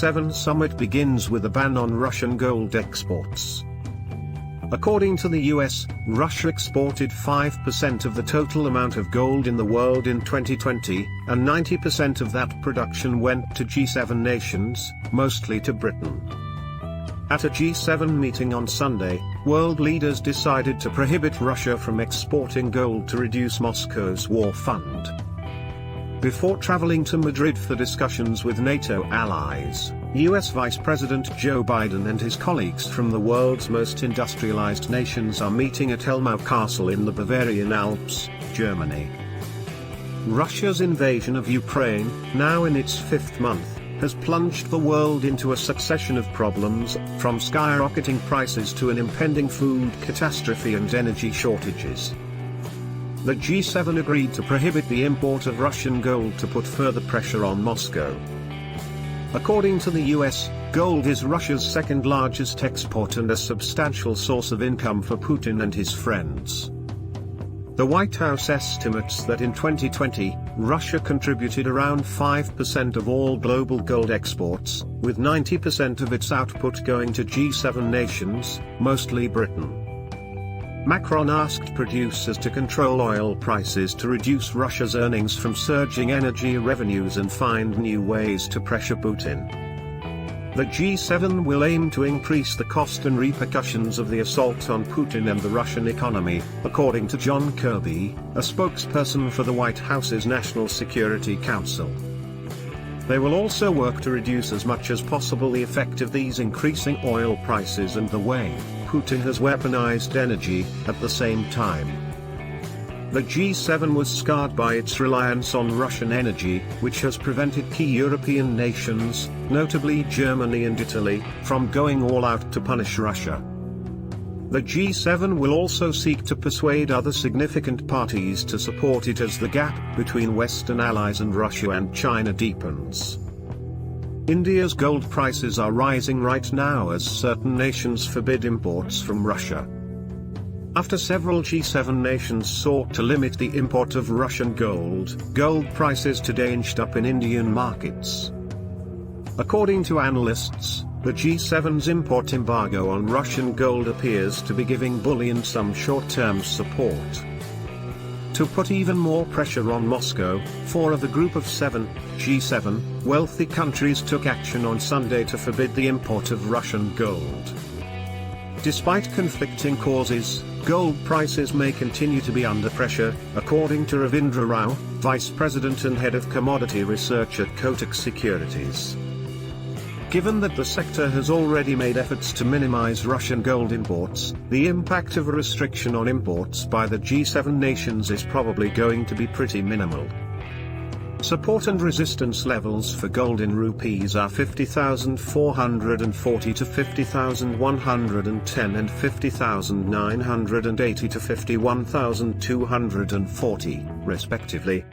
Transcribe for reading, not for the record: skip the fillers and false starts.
G7 summit begins with a ban on Russian gold exports. According to the US, Russia exported 5% of the total amount of gold in the world in 2020, and 90% of that production went to G7 nations, mostly to Britain. At a G7 meeting on Sunday, world leaders decided to prohibit Russia from exporting gold to reduce Moscow's war fund. Before traveling to Madrid for discussions with NATO allies, US Vice President Joe Biden and his colleagues from the world's most industrialized nations are meeting at Elmau Castle in the Bavarian Alps, Germany. Russia's invasion of Ukraine, now in its fifth month, has plunged the world into a succession of problems, from skyrocketing prices to an impending food catastrophe and energy shortages. The G7 agreed to prohibit the import of Russian gold to put further pressure on Moscow. According to the US, gold is Russia's second largest export and a substantial source of income for Putin and his friends. The White House estimates that in 2020, Russia contributed around 5% of all global gold exports, with 90% of its output going to G7 nations, mostly Britain. Macron asked producers to control oil prices to reduce Russia's earnings from surging energy revenues and find new ways to pressure Putin. The G7 will aim to increase the cost and repercussions of the assault on Putin and the Russian economy, according to John Kirby, a spokesperson for the White House's National Security Council. They will also work to reduce as much as possible the effect of these increasing oil prices and the way Putin has weaponized energy, at the same time. The G7 was scarred by its reliance on Russian energy, which has prevented key European nations, notably Germany and Italy, from going all out to punish Russia. The G7 will also seek to persuade other significant parties to support it as the gap between Western allies and Russia and China deepens. India's gold prices are rising right now as certain nations forbid imports from Russia. After several G7 nations sought to limit the import of Russian gold, gold prices today inched up in Indian markets. According to analysts, the G7's import embargo on Russian gold appears to be giving bullion some short-term support. To put even more pressure on Moscow, 4 of the group of 7, G7, wealthy countries took action on Sunday to forbid the import of Russian gold. Despite conflicting causes, gold prices may continue to be under pressure, according to Ravindra Rao, Vice President and Head of Commodity Research at Kotak Securities. Given that the sector has already made efforts to minimize Russian gold imports, the impact of a restriction on imports by the G7 nations is probably going to be pretty minimal. Support and resistance levels for gold in rupees are 50,440 to 50,110 and 50,980 to 51,240, respectively.